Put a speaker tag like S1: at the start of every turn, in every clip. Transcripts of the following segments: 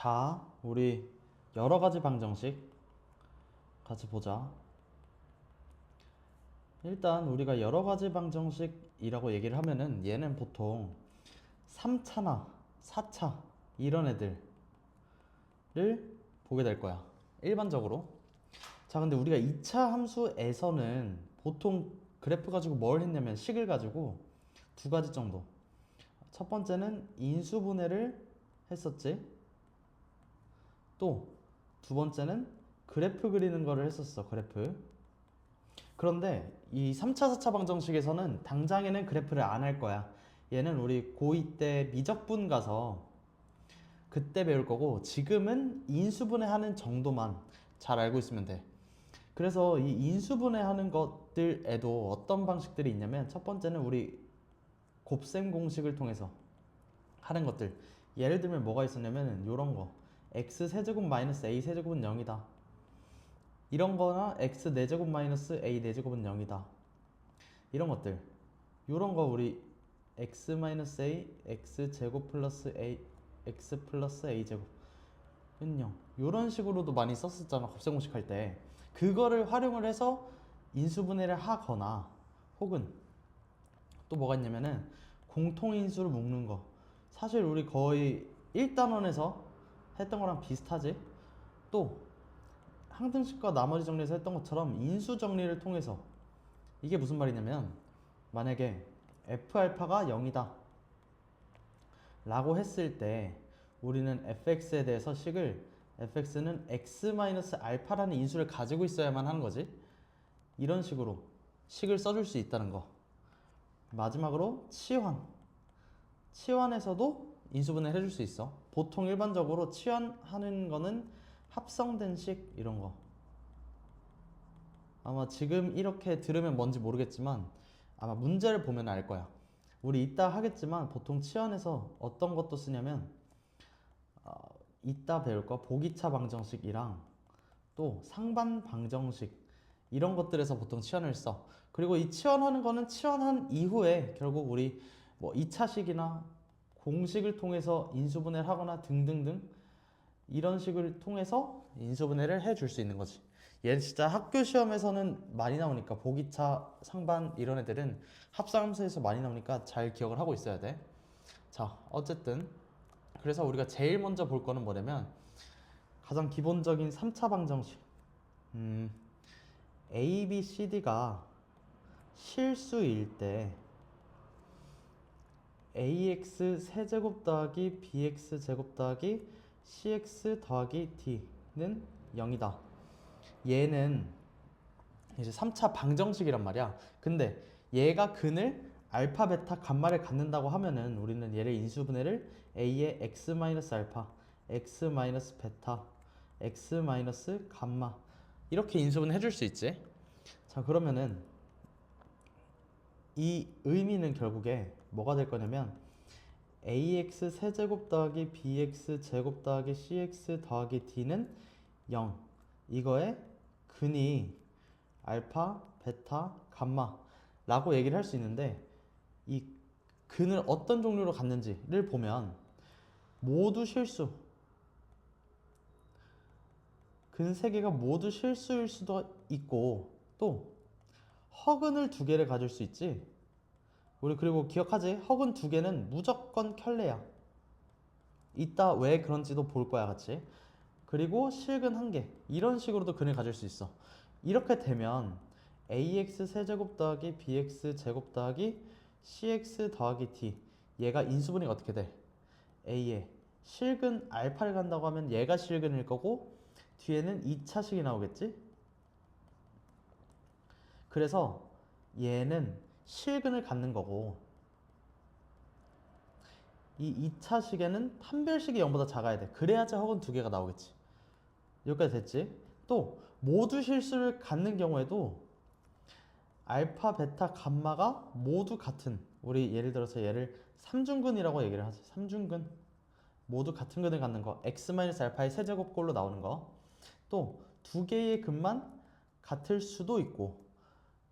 S1: 자, 우리 여러 가지 방정식 같이 보자. 일단 우리가 여러 가지 방정식이라고 얘기를 하면은 얘는 보통 3차나 4차 이런 애들을 보게 될 거야. 일반적으로. 자, 근데 우리가 2차 함수에서는 보통 그래프 가지고 뭘 했냐면 식을 가지고 두 가지 정도. 첫 번째는 인수분해를 했었지. 또 두 번째는 그래프 그리는 거를 했었어. 그래프. 그런데 이 3차, 4차 방정식에서는 당장에는 그래프를 안 할 거야. 얘는 우리 고2 때 미적분 가서 그때 배울 거고, 지금은 인수분해 하는 정도만 잘 알고 있으면 돼. 그래서 이 인수분해 하는 것들에도 어떤 방식들이 있냐면, 첫 번째는 우리 곱셈 공식을 통해서 하는 것들. 예를 들면 뭐가 있었냐면 요런 거. x 세제곱 마이너스 a 세제곱은 0이다. 이런 거나 x 4제곱 마이너스 a 4제곱은 0이다. 이런 것들. 요런 거 우리 x 마이너스 a x 제곱 플러스 a x 플러스 a 제곱은 0. 요런 식으로도 많이 썼었잖아. 곱셈공식 할 때. 그거를 활용을 해서 인수분해를 하거나, 혹은 또 뭐가 있냐면은 공통인수를 묶는 거. 사실 우리 거의 1단원에서 했던 거랑 비슷하지. 또 항등식과 나머지 정리에서 했던 것처럼 인수 정리를 통해서, 이게 무슨 말이냐면, 만약에 f알파가 0이다 라고 했을 때 우리는 fx에 대해서 식을, fx는 x-알파라는 인수를 가지고 있어야만 하는 거지. 이런 식으로 식을 써줄 수 있다는 거. 마지막으로 치환에서도 인수분해를 해줄 수 있어. 보통 일반적으로 치환하는 거는 합성된 식, 이런 거. 아마 지금 이렇게 들으면 뭔지 모르겠지만 아마 문제를 보면 알 거야. 우리 이따 하겠지만 보통 치환에서 어떤 것도 쓰냐면, 이따 배울 거 보기차 방정식이랑 또 상반 방정식, 이런 것들에서 보통 치환을 써. 그리고 이 치환하는 거는 치환한 이후에 결국 우리 뭐 2차식이나 공식을 통해서 인수분해를 하거나 등등등, 이런 식을 통해서 인수분해를 해줄 수 있는 거지. 얘는 진짜 학교 시험에서는 많이 나오니까, 보기차, 상반 이런 애들은 합성함수에서 많이 나오니까 잘 기억을 하고 있어야 돼. 자, 어쨌든 그래서 우리가 제일 먼저 볼 거는 뭐냐면, 가장 기본적인 3차 방정식. A, B, C, D가 실수일 때 ax 세제곱 더하기 bx 제곱 더하기 cx 더하기 d는 0이다. 얘는 이제 3차 방정식이란 말이야. 근데 얘가 근을 알파, 베타, 감마를 갖는다고 하면은 우리는 얘를 인수분해를 a의 x-알파, x-베타, x-감마 이렇게 인수분해 해줄 수 있지. 자, 그러면은 이 의미는 결국에 뭐가 될 거냐면, ax 세제곱 더하기 bx 제곱 더하기 cx 더하기 d는 0. 이거의 근이 알파, 베타, 감마 라고 얘기를 할 수 있는데, 이 근을 어떤 종류로 갖는지를 보면 모두 실수, 근 3개가 모두 실수일 수도 있고, 또 허근을 2개를 가질 수 있지. 우리 그리고 기억하지? 허근 2개는 무조건 켤레야. 이따 왜 그런지도 볼 거야, 같이. 그리고 실근 1개, 이런 식으로도 근을 가질 수 있어. 이렇게 되면 ax 세제곱 더하기 bx 제곱 더하기 cx 더하기 d, 얘가 인수분해가 어떻게 돼? a에 실근 알파를 간다고 하면 얘가 실근일 거고, 뒤에는 2차식이 나오겠지? 그래서 얘는 실근을 갖는 거고, 이 2차식에는 판별식이 0보다 작아야 돼. 그래야지 허근 2개가 나오겠지. 여기까지 됐지? 또 모두 실수를 갖는 경우에도 알파, 베타, 감마가 모두 같은, 우리 예를 들어서 얘를 3중근이라고 얘기를 하지. 3중근 모두 같은 근을 갖는 거, x-알파의 세제곱꼴로 나오는 거. 또 2개의 근만 같을 수도 있고,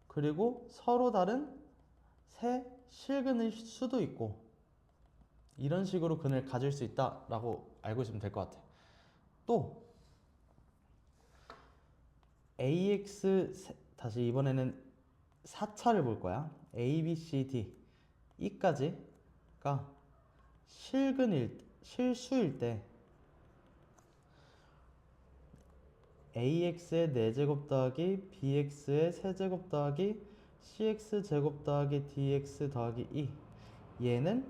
S1: 그리고 서로 다른 새 실근일 수도 있고, 이런 식으로 근을 가질 수 있다라고 알고 있으면 될 것 같아. 또 다시 이번에는 4차를 볼 거야. A, B, C, D E까지가 실수일 때 AX의 4제곱 더하기 BX의 3제곱 더하기 CX제곱 더하기 DX 더하기 E, 얘는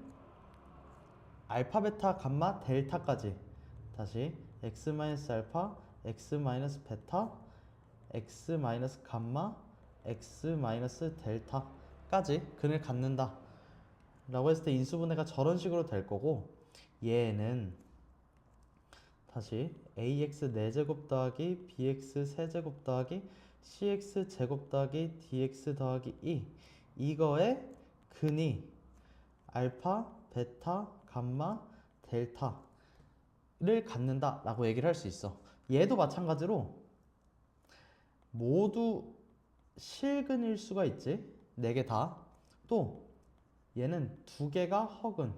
S1: 알파, 베타, 감마, 델타까지, 다시 X 마이너스 알파, X 마이너스 베타, X 마이너스 감마, X 마이너스 델타까지 근을 갖는다 라고 했을 때 인수분해가 저런 식으로 될 거고, 얘는 다시 AX 4제곱 더하기 BX 3제곱 더하기 CX 제곱 더하기 DX 더하기 E, 이거의 근이 알파, 베타, 감마, 델타를 갖는다 라고 얘기를 할 수 있어. 얘도 마찬가지로 모두 실근일 수가 있지, 4개 다. 또 얘는 2개가 허근,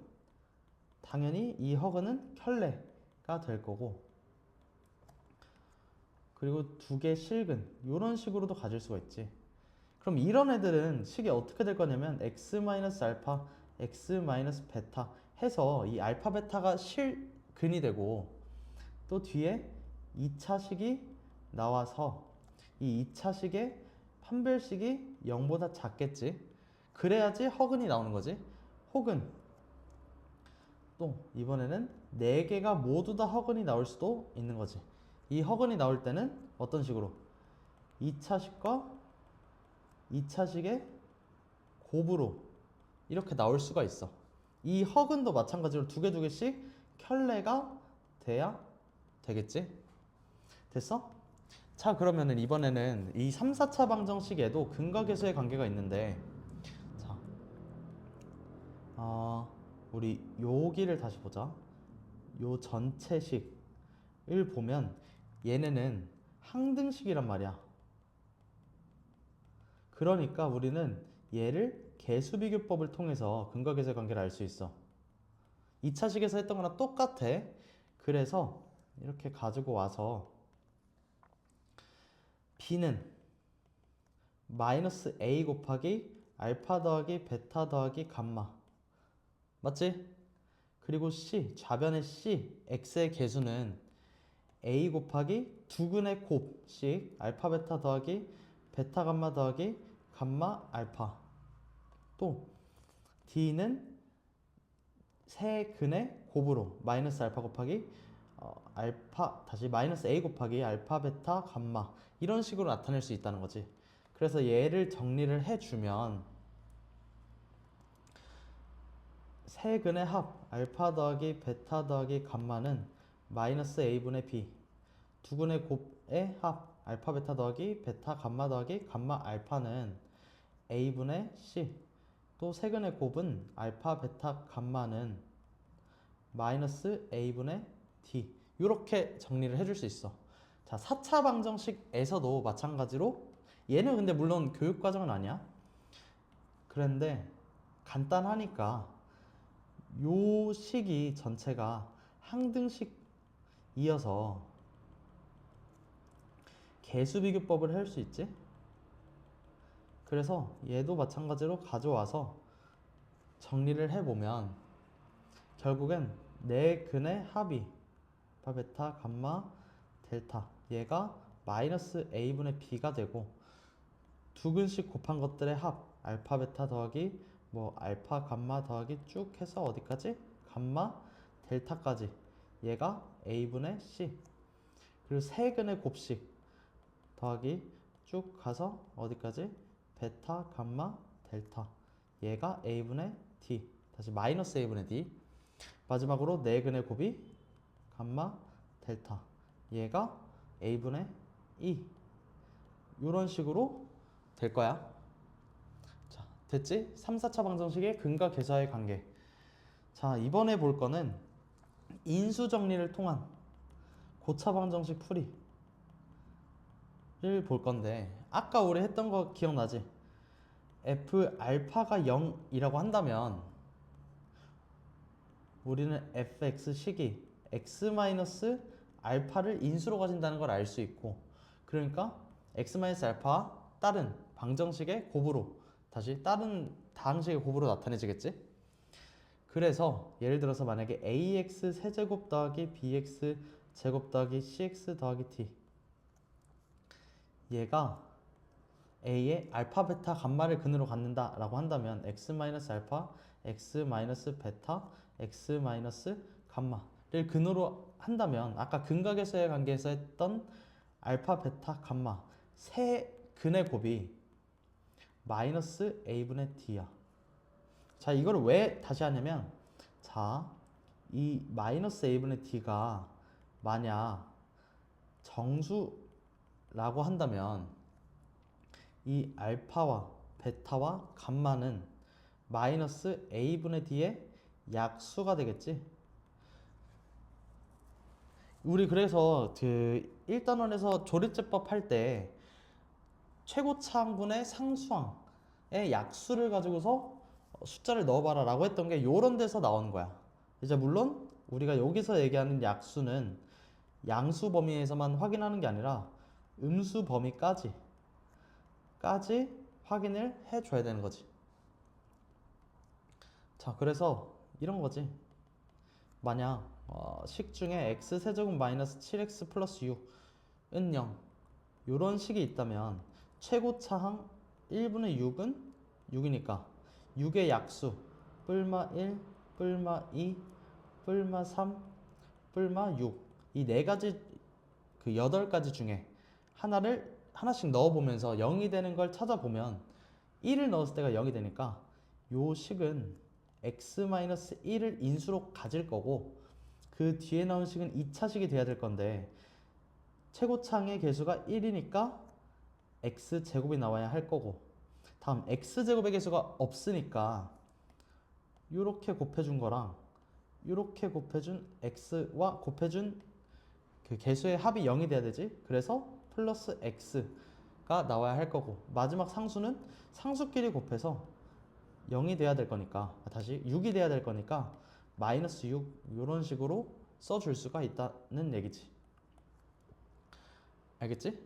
S1: 당연히 이 허근은 켤레가 될 거고, 그리고 2개 실근, 이런 식으로도 가질 수가 있지. 그럼 이런 애들은 식이 어떻게 될 거냐면 x 마이너스 알파, x 마이너스 베타 해서 이 알파 베타가 실근이 되고, 또 뒤에 2차식이 나와서 이 2차식의 판별식이 0보다 작겠지. 그래야지 허근이 나오는 거지. 혹은 또 이번에는 4개가 모두 다 허근이 나올 수도 있는 거지. 이 허근이 나올 때는 어떤 식으로 2차식과 2차식의 곱으로 이렇게 나올 수가 있어. 이 허근도 마찬가지로 2개씩 켤레가 돼야 되겠지? 됐어? 자, 그러면은 이번에는 이 3, 4차 방정식에도 근과 계수의 관계가 있는데, 자, 우리 여기를 다시 보자. 요 전체식을 보면 얘네는 항등식이란 말이야. 그러니까 우리는 얘를 계수비교법을 통해서 근과 계수의 관계를 알 수 있어. 2차식에서 했던 거랑 똑같아. 그래서 이렇게 가지고 와서 B는 마이너스 A 곱하기 알파 더하기 베타 더하기 감마, 맞지? 그리고 C, 좌변의 C, X의 개수는 A 곱하기 두근의 곱씩 알파 베타 더하기 베타 감마 더하기 감마 알파. 또 D는 세 근의 곱으로 마이너스 알파 곱하기 알파, 다시 마이너스 A 곱하기 알파 베타 감마, 이런 식으로 나타낼 수 있다는 거지. 그래서 얘를 정리를 해주면 세 근의 합 알파 더하기 베타 더하기 감마는 마이너스 A분의 B, 두 근의 곱의 합 알파 베타 더하기 베타 감마 더하기 감마 알파는 A분의 C, 또 세 근의 곱은 알파 베타 감마는 마이너스 A분의 D, 이렇게 정리를 해줄 수 있어. 자, 4차 방정식에서도 마찬가지로, 얘는 근데 물론 교육과정은 아니야. 그런데 간단하니까 요 식이 전체가 항등식이어서 계수비교법을 할 수 있지. 그래서 얘도 마찬가지로 가져와서 정리를 해보면 결국엔 네 근의 합이 알파 베타 감마 델타, 얘가 마이너스 A분의 B가 되고, 두 근씩 곱한 것들의 합 알파 베타 더하기 뭐 알파 감마 더하기 쭉 해서 어디까지? 감마 델타까지, 얘가 A분의 C. 그리고 세 근의 곱식 더하기 쭉 가서 어디까지? 베타 감마 델타, 얘가 A분의 D, 다시 마이너스 A분의 D. 마지막으로 네 근의 곱이 감마 델타, 얘가 A분의 E. 이런 식으로 될 거야. 자, 됐지? 3, 4차 방정식의 근과 계수의 관계. 자, 이번에 볼 거는 인수 정리를 통한 고차 방정식 풀이를 볼 건데, 아까 우리 했던 거 기억나지? F 알파가 0이라고 한다면 우리는 fx 식이 x 마이너스 알파를 인수로 가진다는 걸 알 수 있고, 그러니까 x-알파 다른 방정식의 곱으로, 다시 다른 다항식의 곱으로 나타내지겠지? 그래서 예를 들어서 만약에 ax 세제곱 더하기 bx 제곱 더하기 cx 더하기 t, 얘가 a의 알파 베타 감마를 근으로 갖는다 라고 한다면 x-알파 x-베타 x-감마를 근으로 한다면 아까 근각에서의 관계에서 했던 알파 베타 감마 세 근의 곱이 마이너스 a분의 t야. 자, 이거를 왜 다시 하냐면, 자, 이 마이너스 a분의 t가 만약 정수라고 한다면 이 알파와 베타와 감마는 마이너스 a분의 d의 약수가 되겠지. 우리 그래서 그 1단원에서 조립제법 할 때 최고차항분의 상수항의 약수를 가지고서 숫자를 넣어봐라 라고 했던 게 요런 데서 나오는 거야. 이제 물론 우리가 여기서 얘기하는 약수는 양수 범위에서만 확인하는 게 아니라 음수 범위까지 확인을 해줘야 되는 거지. 자, 그래서 이런 거지. 만약 식 중에 x세제곱 마이너스 7x 플러스 6은 0 요런 식이 있다면 최고차항 1분의 6은 6이니까 6의 약수 뿔마 1, 뿔마 2, 뿔마 3, 뿔마 6 이 네 가지 그 8가지 중에 하나씩 넣어보면서 0이 되는 걸 찾아보면 1을 넣었을 때가 0이 되니까 요 식은 x-1을 인수로 가질 거고, 그 뒤에 나온 식은 2차식이 돼야 될 건데 최고차항의 개수가 1이니까 x제곱이 나와야 할 거고, 다음 x제곱의 개수가 없으니까 요렇게 곱해준 거랑 요렇게 곱해준 x와 곱해준 그 개수의 합이 0이 돼야 되지. 그래서 플러스 x가 나와야 할 거고, 마지막 상수는 상수끼리 곱해서 0이 돼야 될 거니까, 다시 6이 돼야 될 거니까 마이너스 6 이런 식으로 써줄 수가 있다는 얘기지. 알겠지?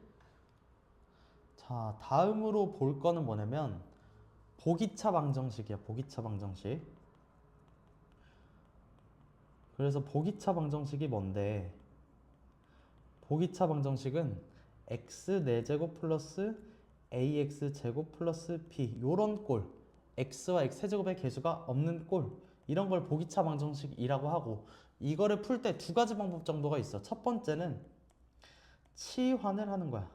S1: 자, 다음으로 볼 거는 뭐냐면 보기차 방정식이야. 보기차 방정식. 그래서 보기차 방정식이 뭔데, 보기차 방정식은 x 4제곱 플러스 ax 제곱 플러스 b 요런 꼴, x와 x 세제곱의 개수가 없는 꼴, 이런 걸 보기차 방정식이라고 하고, 이거를 풀 때 두 가지 방법 정도가 있어. 첫 번째는 치환을 하는 거야.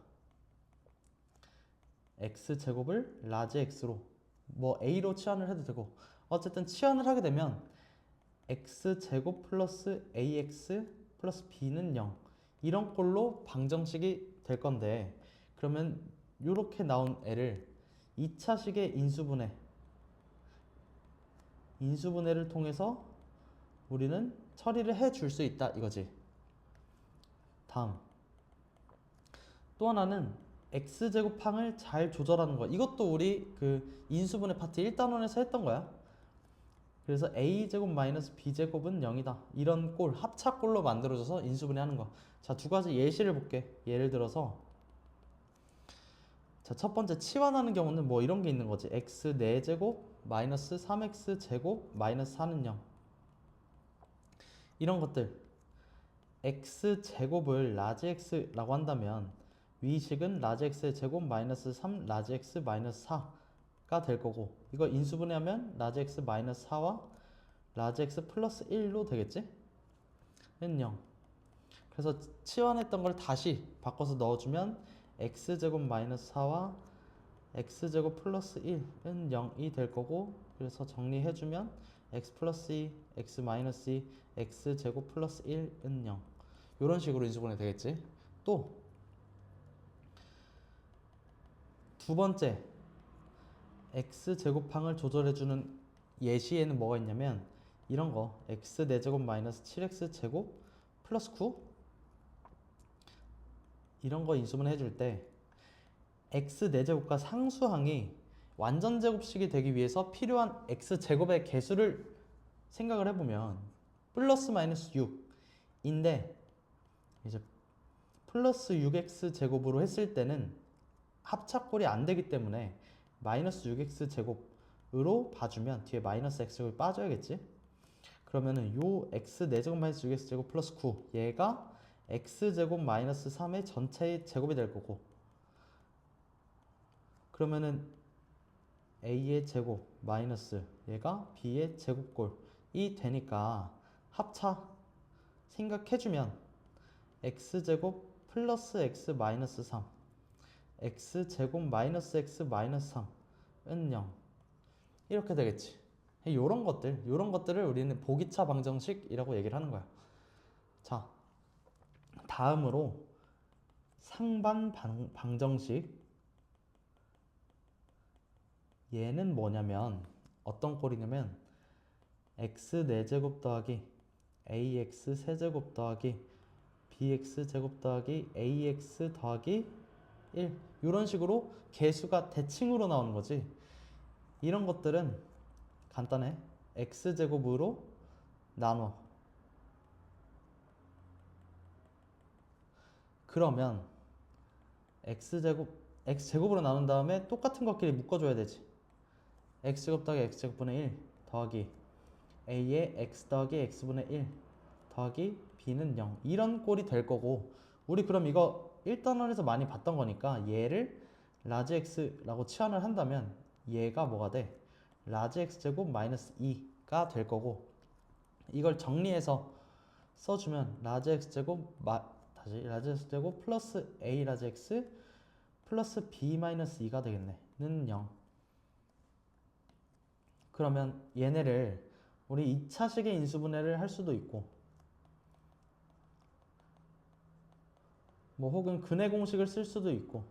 S1: x 제곱을 라지 x로, 뭐 a로 치환을 해도 되고, 어쨌든 치환을 하게 되면 x 제곱 플러스 ax 플러스 b는 0 이런 꼴로 방정식이 될 건데, 그러면 이렇게 나온 애를 2차식의 인수분해를 통해서 우리는 처리를 해 줄 수 있다 이거지. 다음 또 하나는 x제곱항을 잘 조절하는 거. 이것도 우리 그 인수분해 파트 1단원에서 했던 거야. 그래서 a제곱 마이너스 b제곱은 0이다 이런 꼴, 합차꼴로 만들어줘서 인수분해 하는 거. 자, 두 가지 예시를 볼게. 예를 들어서 자, 첫 번째 치환하는 경우는 뭐 이런 게 있는 거지. x 4제곱 마이너스 3x 제곱 마이너스 4는 0 이런 것들. x 제곱을 라지 x라고 한다면 위식은 라지 x의 제곱 마이너스 3 라지 x 마이너스 4가 될 거고, 이거 인수분해하면 라지 x 마이너스 4와 라지 x 플러스 1로 되겠지? 는 0. 그래서 치환했던 걸 다시 바꿔서 넣어주면 x제곱 마이너스 4와 x제곱 플러스 1은 0이 될 거고, 그래서 정리해주면 x 플러스 2, x 마이너스 2, x제곱 플러스 1은 0 이런 식으로 인수분해 되겠지. 또 두 번째 x제곱항을 조절해주는 예시에는 뭐가 있냐면 이런 거, x 4제곱 마이너스 7x 제곱 플러스 9 이런 거 인수분해 해줄 때 x 4제곱과 상수항이 완전제곱식이 되기 위해서 필요한 x제곱의 개수를 생각을 해보면 플러스 마이너스 6인데 이제 플러스 6x 제곱으로 했을 때는 합차꼴이 안 되기 때문에 마이너스 6x 제곱으로 봐주면 뒤에 마이너스 x 제곱이 빠져야겠지? 그러면은 요 x 4제곱 마이너스 6x 제곱 플러스 9 얘가 x 제곱 마이너스 3의 전체의 제곱이 될 거고, 그러면은 a의 제곱 마이너스 얘가 b의 제곱꼴이 되니까 합차 생각해주면 x제곱 플러스 x 마이너스 3 x제곱 마이너스 x 마이너스 3은 0 이렇게 되겠지. 요런 것들을 우리는 보기차 방정식이라고 얘기를 하는 거야. 자, 다음으로 상반 방정식. 얘는 뭐냐면 어떤 꼴이냐면 x 4제곱 더하기 ax 세제곱 더하기 bx 제곱 더하기 ax 더하기 1 이런 식으로 개수가 대칭으로 나오는 거지. 이런 것들은 간단해. x제곱으로 나눠. 그러면 x제곱으로 나눈 다음에 똑같은 것끼리 묶어줘야 되지. x제곱 더하기 x제곱분의 1 더하기 a의 x 더하기 x분의 1 더하기 b는 0 이런 꼴이 될 거고, 우리 그럼 이거 1단원에서 많이 봤던 거니까 얘를 라지 x라고 치환을 한다면 얘가 뭐가 돼? 라지 x제곱 마이너스 2가 될 거고, 이걸 정리해서 써주면 라지 x제곱 라지 x제곱 플러스 a 라지 x 플러스 b 마이너스 2가 되겠네. 는 0. 그러면 얘네를 우리 2차식의 인수분해를 할 수도 있고, 뭐 혹은 근해 공식을 쓸 수도 있고,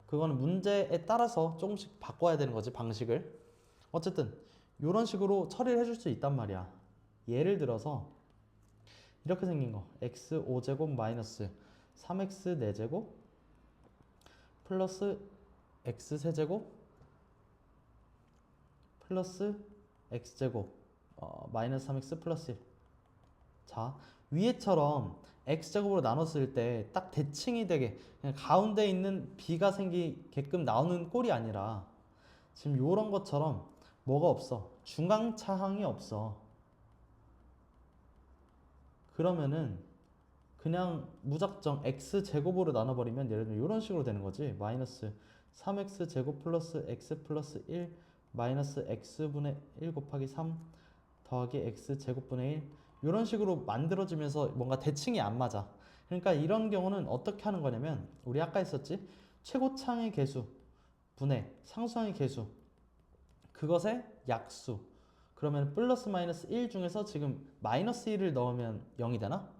S1: 그거는 문제에 따라서 조금씩 바꿔야 되는 거지, 방식을. 어쨌든 이런 식으로 처리를 해줄 수 있단 말이야. 예를 들어서 이렇게 생긴 거 x 5제곱 마이너스 3x 4제곱 플러스 x 세제곱 플러스 x제곱 마이너스 3x 플러스 1. 자, 위에처럼 x제곱으로 나눴을 때 딱 대칭이 되게 그냥 가운데 있는 b가 생기게끔 나오는 꼴이 아니라 지금 요런 것처럼 뭐가 없어. 중앙차항이 없어. 그러면은 그냥 무작정 x제곱으로 나눠버리면 예를 들면 이런 식으로 되는 거지. 마이너스 3x 제곱 플러스 x 플러스 1 마이너스 x분의 1 곱하기 3 더하기 x 제곱분의 1 이런 식으로 만들어지면서 뭔가 대칭이 안 맞아. 그러니까 이런 경우는 어떻게 하는 거냐면 우리 아까 했었지. 최고차항의 개수 분의 상수항의 개수 그것의 약수. 그러면 플러스 마이너스 1 중에서 지금 마이너스 1을 넣으면 0이 되나?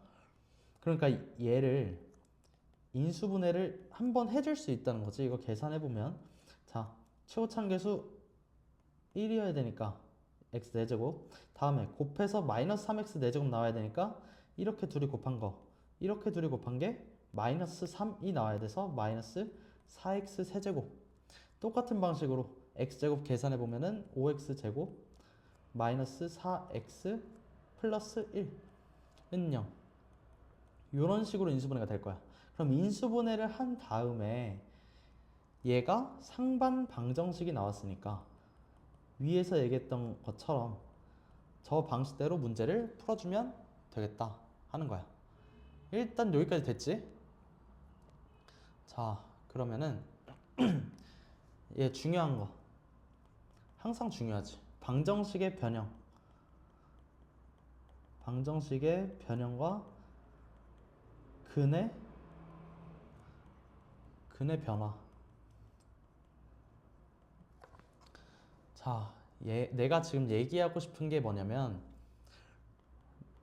S1: 그러니까 얘를 인수분해를 한번 해줄 수 있다는 거지. 이거 계산해보면 자, 최고차항 개수 1이어야 되니까 x 4제곱 다음에 곱해서 마이너스 3x 4제곱 나와야 되니까 이렇게 둘이 곱한 거 이렇게 둘이 곱한 게 마이너스 3이 나와야 돼서 마이너스 4x 세제곱. 똑같은 방식으로 x제곱 계산해보면은 5x제곱 마이너스 4x 플러스 1은 0 이런 식으로 인수분해가 될 거야. 그럼 인수분해를 한 다음에 얘가 상반 방정식이 나왔으니까 위에서 얘기했던 것처럼 저 방식대로 문제를 풀어주면 되겠다 하는 거야. 일단 여기까지 됐지? 자, 그러면은 얘 중요한 거 항상 중요하지. 방정식의 변형과 근의 변화. 자, 내가 지금 얘기하고 싶은 게 뭐냐면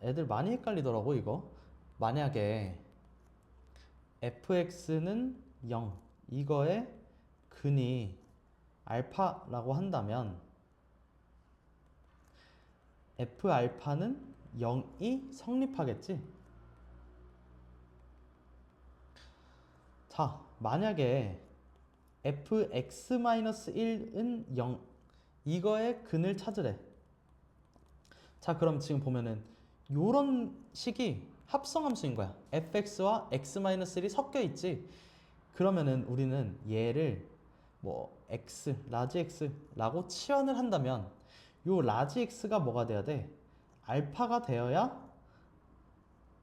S1: 애들 많이 헷갈리더라고 이거. 만약에 fx는 0 이거의 근이 알파라고 한다면 f알파는 0이 성립하겠지. 자, 만약에 fx-1은 0 이거의 근을 찾으래. 자, 그럼 지금 보면은 요런 식이 합성함수인 거야. fx와 x-1이 섞여 있지. 그러면은 우리는 얘를 뭐 x, 라지 x라고 치환을 한다면 요 라지 x가 뭐가 돼야 돼? 알파가 되어야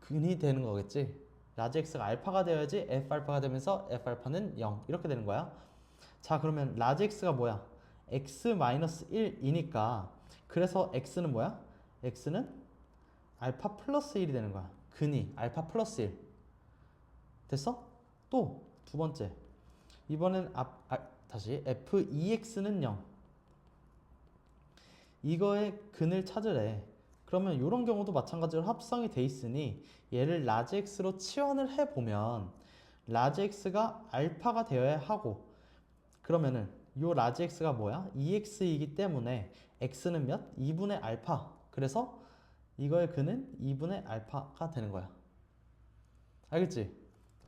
S1: 근이 되는 거겠지. 라지 x가 알파가 되어야지 f 알파가 되면서 f 알파는 0 이렇게 되는 거야. 자, 그러면 라지 x가 뭐야? x-1이니까 그래서 x는 뭐야? x는 알파 플러스 1이 되는 거야. 근이 알파 플러스 1 됐어? 또 두 번째 이번엔 다시 f2x는 0 이거의 근을 찾으래. 그러면 이런 경우도 마찬가지로 합성이 돼 있으니 얘를 라지 x로 치환을 해보면 라지 x가 알파가 되어야 하고 그러면은 요 라지 x가 뭐야? 2x이기 때문에 x는 몇? 2분의 알파. 그래서 이거의 근은 2분의 알파가 되는 거야. 알겠지?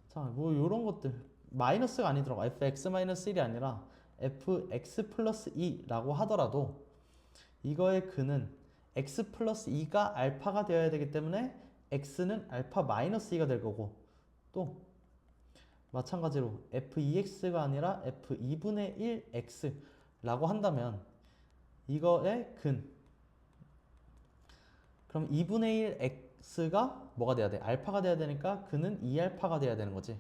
S1: 자, 뭐 요런 것들 마이너스가 아니더라고. fx-1이 아니라 fx 플러스 2라고 하더라도 이거의 근은 x 플러스 2가 알파가 되어야 되기 때문에 x는 알파 마이너스 2가 될 거고 또 마찬가지로 f2x가 아니라 f2분의 1x라고 한다면 이거의 근 그럼 2분의 1x가 뭐가 돼야 돼? 알파가 돼야 되니까 근은 2알파가 돼야 되는 거지.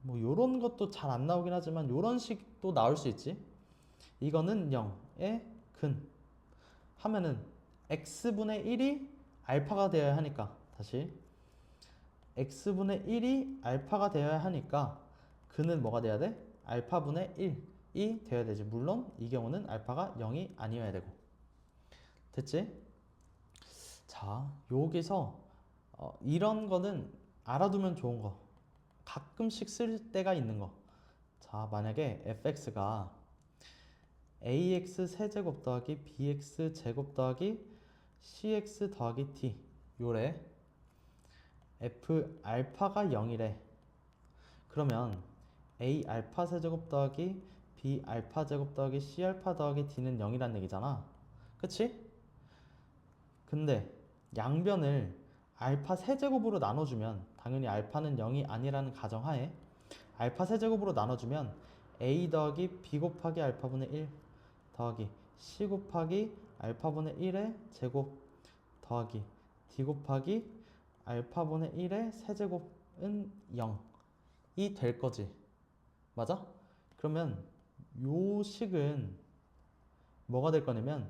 S1: 뭐 요런 것도 잘 안 나오긴 하지만 요런 식도 나올 수 있지. 이거는 0의 근 하면은 x분의 1이 알파가 되어야 하니까 다시 x분의 1이 알파가 되어야 하니까 근은 뭐가 돼야 돼? 알파분의 1이 되어야 되지. 물론 이 경우는 알파가 0이 아니어야 되고 됐지? 자, 여기서 이런 거는 알아두면 좋은 거 가끔씩 쓸 때가 있는 거. 자, 만약에 fx가 ax 세제곱 더하기 bx 제곱 더하기 cx 더하기 t 요래 f 알파가 0이래. 그러면 a 알파 세제곱 더하기 b 알파 제곱 더하기 c 알파 더하기 d는 0이란 얘기잖아. 그치? 근데 양변을 알파 세제곱으로 나눠주면 당연히 알파는 0이 아니라는 가정하에 알파 세제곱으로 나눠주면 a 더하기 b 곱하기 알파분의 1 더하기 c 곱하기 알파분의 1의 제곱 더하기 d 곱하기 알파분의 1의 세제곱은 0이 될 거지. 맞아? 그러면 요 식은 뭐가 될 거냐면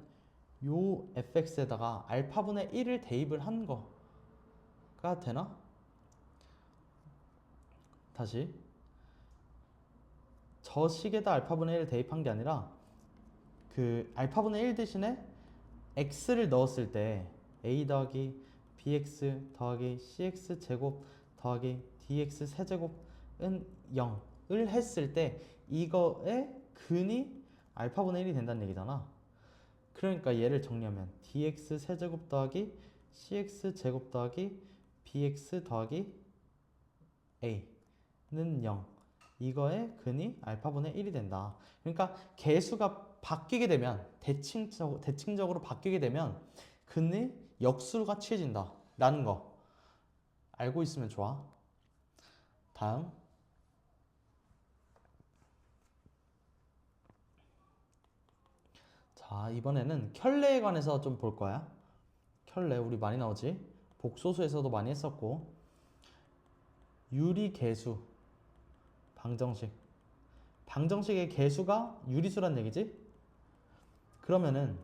S1: 요 fx에다가 알파분의 1을 대입을 한 거가 되나? 다시 저 식에다 알파분의 1을 대입한 게 아니라 그 알파분의 1 대신에 x를 넣었을 때 a 더하기 bx 더하기 cx 제곱 더하기 dx 세제곱은 0을 했을 때 이거의 근이 알파분의 1이 된다는 얘기잖아. 그러니까 얘를 정리하면 dx 세제곱 더하기 cx 제곱 더하기 bx 더하기 a는 0 이거의 근이 알파분의 1이 된다. 그러니까 개수가 바뀌게 되면 대칭적으로 바뀌게 되면 근의 역수가 취해진다 라는 거 알고 있으면 좋아. 다음 자, 이번에는 켤레에 관해서 좀 볼 거야. 켤레 우리 많이 나오지. 복소수에서도 많이 했었고 유리개수 방정식의 개수가 유리수란 얘기지. 그러면은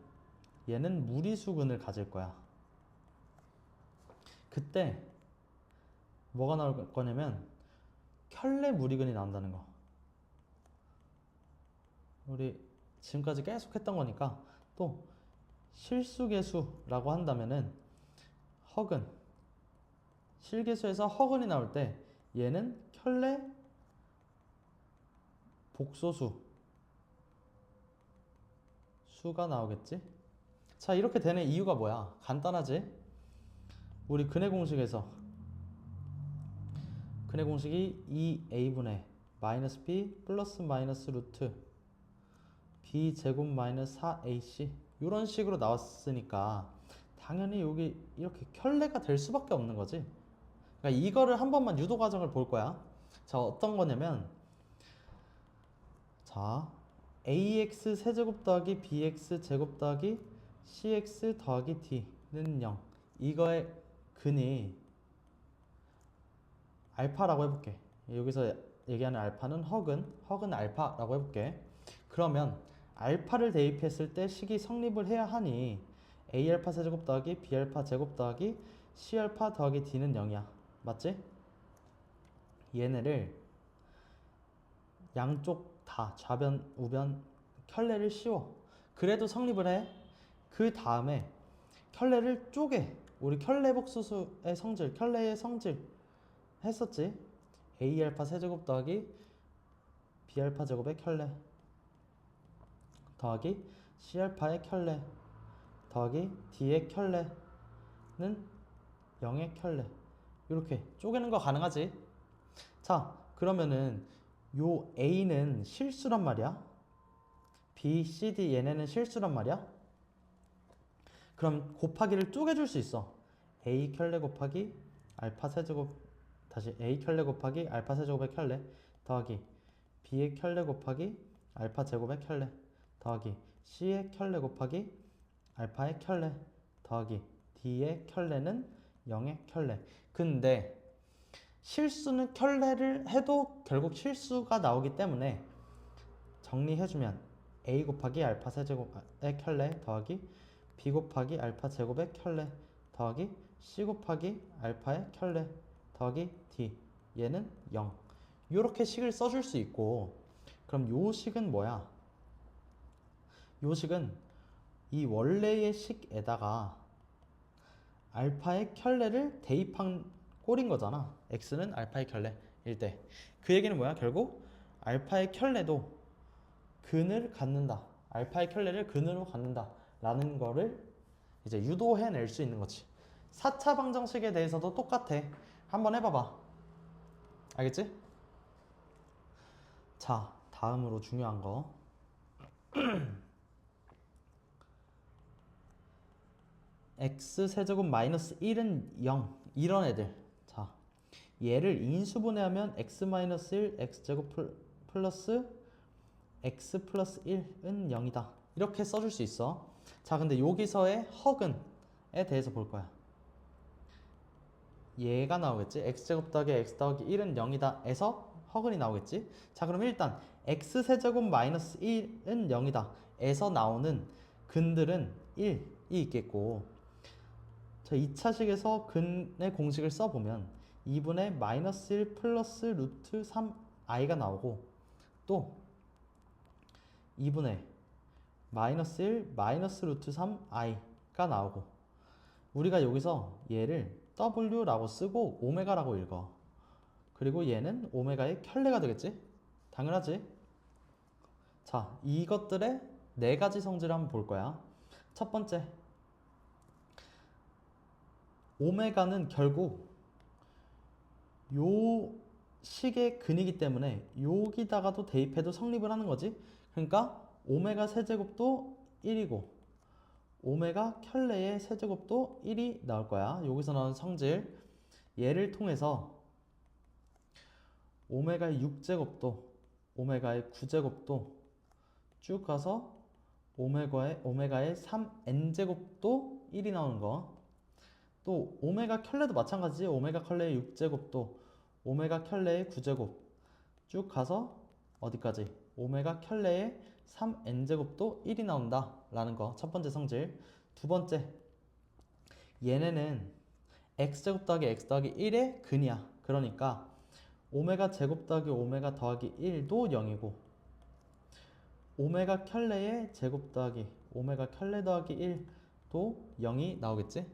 S1: 얘는 무리수근을 가질 거야. 그때 뭐가 나올 거냐면 켤레 무리근이 나온다는 거. 우리 지금까지 계속 했던 거니까 또 실수계수라고 한다면은 허근 실계수에서 허근이 나올 때 얘는 켤레 복소수 수가 나오겠지. 자, 이렇게 되는 이유가 뭐야? 간단하지. 우리 근의 공식에서 근의 공식이 2a분의 마이너스 b 플러스 마이너스 루트 b 제곱 마이너스 4ac 이런 식으로 나왔으니까 당연히 여기 이렇게 켤레가 될 수밖에 없는 거지. 그러니까 이거를 한 번만 유도 과정을 볼 거야. 자, 어떤 거냐면, 자, ax 세제곱 더하기 bx 제곱 더하기 cx 더하기 d는 0. 이거의 근이 알파라고 해볼게. 여기서 얘기하는 알파는 허근 알파라고 해볼게. 그러면 알파를 대입했을 때 식이 성립을 해야 하니 a알파 세제곱 더하기 b알파 제곱 더하기 c알파 더하기 d는 0이야. 맞지? 얘네를 양쪽 다 좌변, 우변 켤레를 씌워. 그래도 성립을 해. 그 다음에 켤레를 쪼개. 우리 켤레 복수수의 성질, 켤레의 성질 했었지? a알파 세제곱 더하기 b알파 제곱의 켤레 더하기 c알파의 켤레 더하기 d의 켤레는 0의 켤레. 이렇게 쪼개는 거 가능하지? 자, 그러면은 요 a는 실수란 말이야. b, c, d 얘네는 실수란 말이야. 그럼 곱하기를 쪼개줄 수 있어. a 켤레 곱하기 알파 세제곱, 다시 a 켤레 곱하기 알파 세제곱의 켤레 더하기 b의 켤레 곱하기 알파 제곱의 켤레 더하기 c의 켤레 곱하기 알파의 켤레 더하기 d의 켤레는 0의 켤레. 근데 실수는 켤레를 해도 결국 실수가 나오기 때문에 정리해주면 a 곱하기 알파 세제곱의 켤레 더하기 b 곱하기 알파 제곱의 켤레 더하기 c 곱하기 알파의 켤레 더하기 d 얘는 0. 이렇게 식을 써줄 수 있고, 그럼 요 식은 뭐야? 요 식은 이 원래의 식에다가 알파의 켤레를 대입한 꼴인 거잖아. x는 알파의 켤레일 때. 그 얘기는 뭐야? 결국 알파의 켤레도 근을 갖는다. 알파의 켤레를 근으로 갖는다. 라는 거를 이제 유도해낼 수 있는 거지. 4차 방정식에 대해서도 똑같아. 한번 해봐봐. 알겠지? 자, 다음으로 중요한 거. x 세제곱 마이너스 1은 0. 이런 애들. 자, 얘를 인수분해하면 x 마이너스 1 x제곱 플러스 x 플러스 1은 0이다. 이렇게 써줄 수 있어. 자, 근데 여기서의 허근에 대해서 볼 거야. 얘가 나오겠지. x제곱 더하기 x 더하기 1은 0이다 에서 허근이 나오겠지. 자, 그럼 일단 x 세제곱 마이너스 1은 0이다 에서 나오는 근들은 1이 있겠고, 자, 2차식에서 근의 공식을 써보면 2분의 마이너스 1 플러스 루트 3i가 나오고, 또 2분의 마이너스 1 마이너스 루트 3i가 나오고, 우리가 여기서 얘를 w라고 쓰고 오메가라고 읽어. 그리고 얘는 오메가의 켤레가 되겠지? 당연하지? 자, 이것들의 네 가지 성질을 한번 볼 거야. 첫 번째, 오메가는 결국 요 식의 근이기 때문에 여기다가도 대입해도 성립을 하는 거지. 그러니까 오메가 세제곱도 1이고 오메가 켤레의 세제곱도 1이 나올 거야. 여기서 나오는 성질, 얘를 통해서 오메가의 6제곱도 오메가의 9제곱도 쭉 가서 오메가의 3n제곱도 1이 나오는 거. 또 오메가 켤레도 마찬가지지. 오메가 켤레의 6제곱도 오메가 켤레의 9제곱 쭉 가서 어디까지? 오메가 켤레의 3n제곱도 1이 나온다 라는 거. 첫 번째 성질. 두 번째, 얘네는 x제곱 더하기 x 더하기 1의 근이야. 그러니까 오메가 제곱 더하기 오메가 더하기 1도 0이고 오메가 켤레의 제곱 더하기 오메가 켤레 더하기 1도 0이 나오겠지.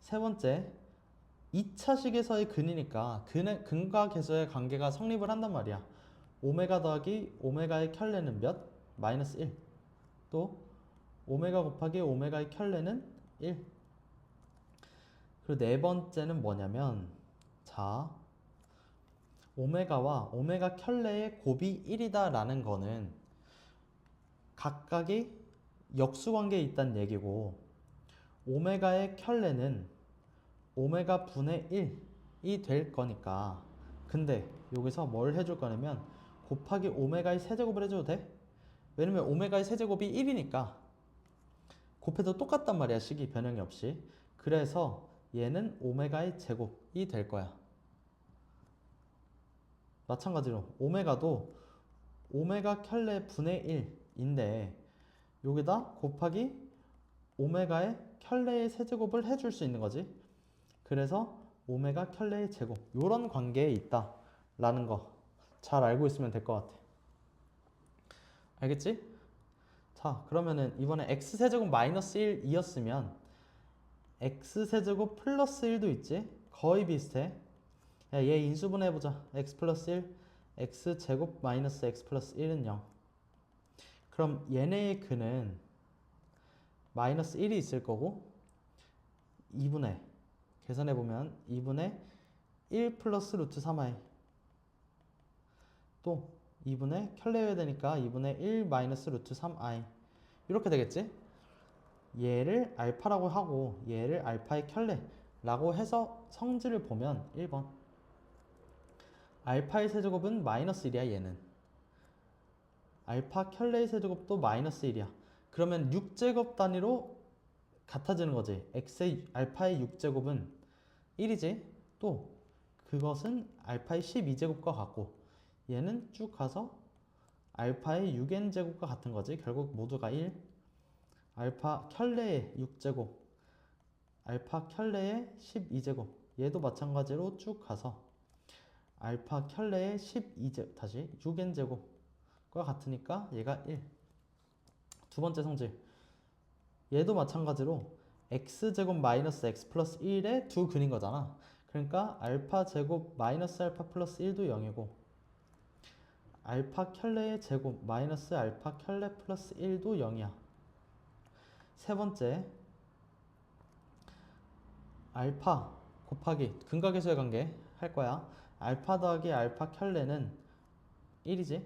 S1: 세 번째, 2차식에서의 근이니까 근과 계수의 관계가 성립을 한단 말이야. 오메가 더하기 오메가의 켤레는 몇? 마이너스 1. 또 오메가 곱하기 오메가의 켤레는 1. 그리고 네 번째는 뭐냐면, 자, 오메가와 오메가 켤레의 곱이 1이다 라는 거는 각각이 역수관계에 있다는 얘기고, 오메가의 켤레는 오메가 분의 1이 될 거니까, 근데 여기서 뭘 해줄 거냐면 곱하기 오메가의 세제곱을 해줘도 돼. 왜냐면 오메가의 세제곱이 1이니까 곱해도 똑같단 말이야, 식이 변형이 없이. 그래서 얘는 오메가의 제곱이 될 거야. 마찬가지로 오메가도 오메가 켤레 분의 1인데 여기다 곱하기 오메가의 켤레의 세제곱을 해줄 수 있는 거지. 그래서 오메가 켤레의 제곱, 요런 관계에 있다 라는 거 잘 알고 있으면 될 것 같아. 알겠지? 자, 그러면은 이번에 x세제곱 마이너스 1이었으면 x세제곱 플러스 1도 있지? 거의 비슷해. 야, 얘 인수분해 해보자. x 플러스 1, x제곱 마이너스 x 플러스 1은 0. 그럼 얘네의 근은 마이너스 1이 있을 거고 2분의, 계산해보면 2분의 1 플러스 루트 3i, 또 2분의 켤레여야 되니까 2분의 1 마이너스 루트 3i, 이렇게 되겠지? 얘를 알파라고 하고 얘를 알파의 켤레라고 해서 성질을 보면 1번 알파의 세제곱은 마이너스 1이야. 얘는 알파 켤레의 세제곱도 마이너스 1이야. 그러면 6제곱 단위로 같아지는 거지. x의 알파의 6제곱은 1이지. 또 그것은 알파의 12제곱과 같고 얘는 쭉 가서 알파의 6n제곱과 같은 거지. 결국 모두가 1. 알파 켤레의 6제곱, 알파 켤레의 12제곱, 얘도 마찬가지로 쭉 가서 알파 켤레의 12제곱, 다시 6n제곱과 같으니까 얘가 1. 두 번째 성질, 얘도 마찬가지로 x제곱 마이너스 x 플러스 1의 두 근인 거잖아. 그러니까 알파 제곱 마이너스 알파 플러스 1도 0이고 알파 켤레의 제곱 마이너스 알파 켤레 플러스 1도 0이야. 세 번째, 알파 곱하기 근각계수의 관계 할 거야. 알파 더하기 알파 켤레는 1이지.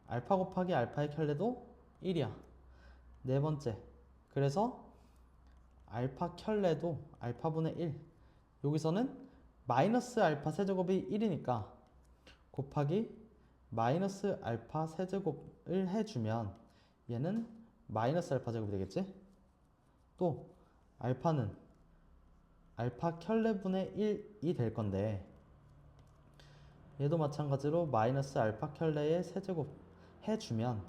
S1: 알파 곱하기 알파의 켤레도 1이야. 네 번째, 그래서 알파 켤레도 알파분의 1, 여기서는 마이너스 알파 세제곱이 1이니까 곱하기 마이너스 알파 세제곱을 해주면 얘는 마이너스 알파 제곱이 되겠지. 또 알파는 알파 켤레분의 1이 될 건데 얘도 마찬가지로 마이너스 알파 켤레의 세제곱 해주면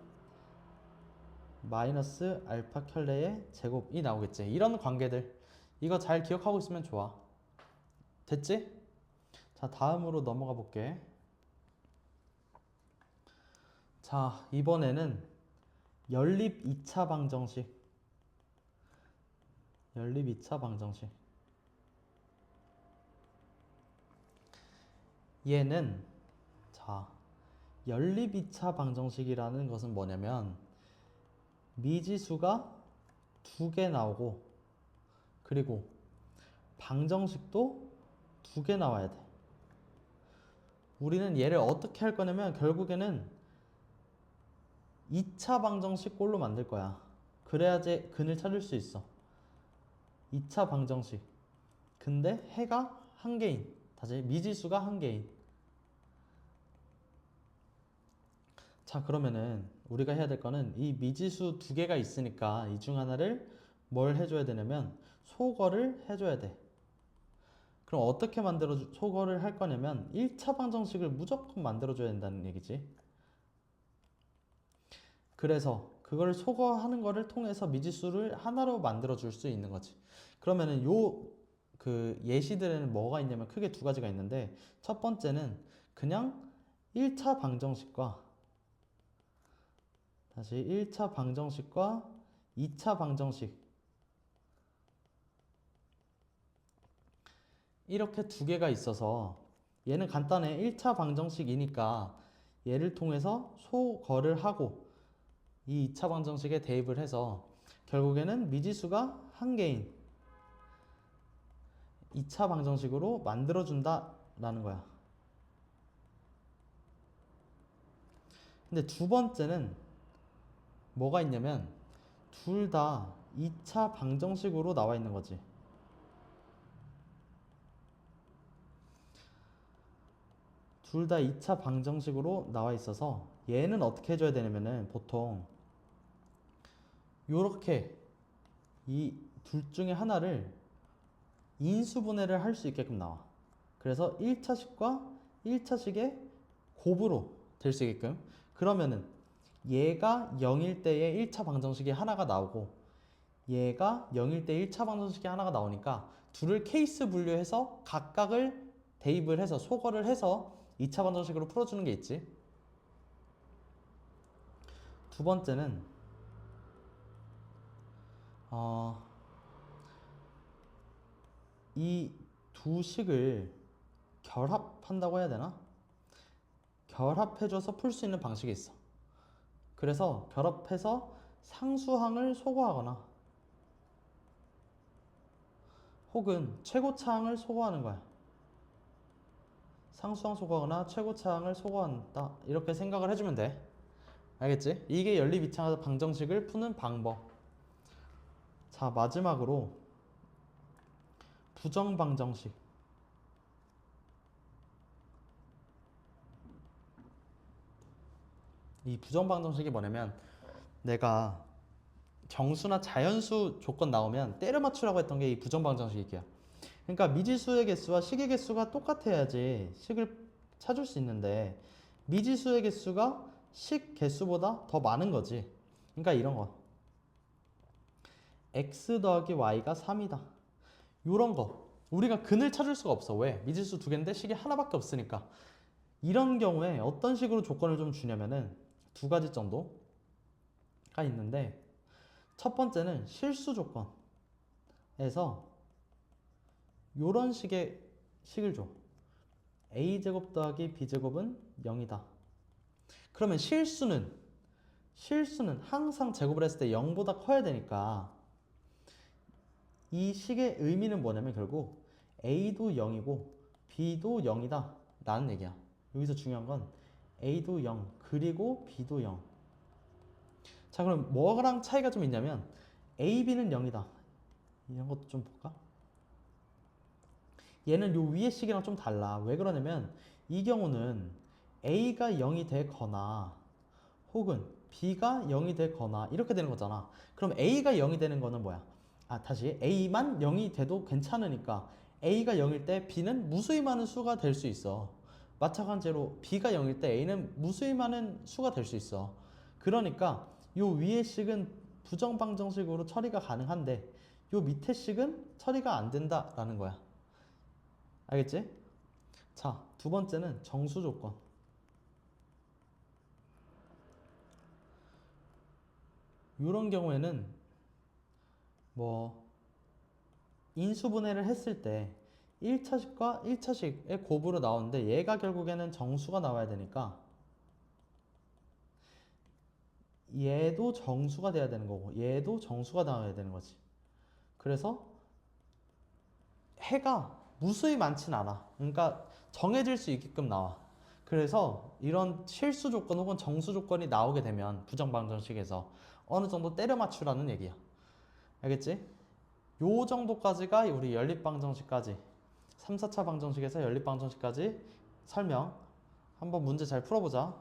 S1: 마이너스 알파 켤레의 제곱이 나오겠지. 이런 관계들 이거 잘 기억하고 있으면 좋아. 됐지? 자, 다음으로 넘어가 볼게. 자, 이번에는 연립 2차 방정식. 연립 2차 방정식. 얘는, 자, 연립 2차 방정식이라는 것은 뭐냐면 미지수가 2개 나오고 그리고 방정식도 2개 나와야 돼. 우리는 얘를 어떻게 할 거냐면 결국에는 2차 방정식 꼴로 만들 거야. 그래야지 근을 찾을 수 있어. 2차 방정식. 근데 해가 한 개인. 다시 미지수가 한 개인. 자, 그러면은 우리가 해야 될 거는 이 미지수 2개가 있으니까 이 중 하나를 뭘 해줘야 되냐면 소거를 해줘야 돼. 그럼 어떻게 소거를 할 거냐면 1차 방정식을 무조건 만들어줘야 된다는 얘기지. 그래서 그걸 소거하는 거를 통해서 미지수를 하나로 만들어 줄 수 있는 거지. 그러면은 그 예시들에는 뭐가 있냐면 크게 두 가지가 있는데 첫 번째는 그냥 1차 방정식과 다시 1차 방정식과 2차 방정식 이렇게 두 개가 있어서 얘는 간단해. 1차 방정식이니까 얘를 통해서 소거를 하고 이 2차 방정식에 대입을 해서 결국에는 미지수가 한 개인 2차 방정식으로 만들어준다 라는 거야. 근데 두 번째는 뭐가 있냐면 둘 다 2차 방정식으로 나와 있는 거지. 둘 다 2차 방정식으로 나와 있어서 얘는 어떻게 해줘야 되냐면은 보통 요렇게 이 둘 중에 하나를 인수분해를 할 수 있게끔 나와. 그래서 1차식과 1차식의 곱으로 될 수 있게끔. 그러면은 얘가 0일 때의 1차 방정식이 하나가 나오고 얘가 0일 때 1차 방정식이 하나가 나오니까 둘을 케이스 분류해서 각각을 대입을 해서 소거를 해서 2차 방정식으로 풀어주는 게 있지. 두 번째는 이 두 식을 결합한다고 해야 되나? 결합해줘서 풀 수 있는 방식이 있어. 그래서 결합해서 상수항을 소거하거나 혹은 최고차항을 소거하는 거야. 상수항 소거하거나 최고차항을 소거한다. 이렇게 생각을 해주면 돼. 알겠지? 이게 연립 2차 방정식을 푸는 방법. 자, 마지막으로 부정방정식. 이 부정방정식이 뭐냐면 내가 정수나 자연수 조건 나오면 때려 맞추라고 했던 게 이 부정방정식이야. 그러니까 미지수의 개수와 식의 개수가 똑같아야지 식을 찾을 수 있는데 미지수의 개수가 식 개수보다 더 많은 거지. 그러니까 이런 거. x 더하기 y가 3이다. 이런 거. 우리가 근을 찾을 수가 없어. 왜? 미지수 두 개인데 식이 하나밖에 없으니까. 이런 경우에 어떤 식으로 조건을 좀 주냐면은 두 가지 정도가 있는데 첫 번째는 실수 조건에서 이런 식의 식을 줘. a제곱 더하기 b제곱은 0이다. 그러면 실수는 항상 제곱을 했을 때 0보다 커야 되니까 이 식의 의미는 뭐냐면 결국 a도 0이고 b도 0이다 라는 얘기야. 여기서 중요한 건 a도 0 그리고 b도 0. 자, 그럼 뭐랑 차이가 좀 있냐면 a, b는 0이다. 이런 것도 좀 볼까? 얘는 요 위의 식이랑 좀 달라. 왜 그러냐면 이 경우는 a가 0이 되거나 혹은 b가 0이 되거나 이렇게 되는 거잖아. 그럼 a가 0이 되는 거는 뭐야? 다시 a만 0이 돼도 괜찮으니까 a가 0일 때 b는 무수히 많은 수가 될 수 있어. 마찬가지로 b가 0일 때 a는 무수히 많은 수가 될 수 있어. 그러니까 요 위의 식은 부정방정식으로 처리가 가능한데 요 밑에 식은 처리가 안 된다라는 거야. 알겠지? 자, 두 번째는 정수 조건. 이런 경우에는 뭐 인수분해를 했을 때 1차식과 1차식의 곱으로 나오는데 얘가 결국에는 정수가 나와야 되니까 얘도 정수가 돼야 되는 거고 얘도 정수가 나와야 되는 거지. 그래서 해가 무수히 많진 않아. 그러니까 정해질 수 있게끔 나와. 그래서 이런 실수 조건 혹은 정수 조건이 나오게 되면 부정방정식에서 어느 정도 때려 맞추라는 얘기야. 알겠지? 요 정도까지가 우리 연립방정식까지 3, 4차 방정식에서 연립방정식까지 설명. 한번 문제 잘 풀어보자.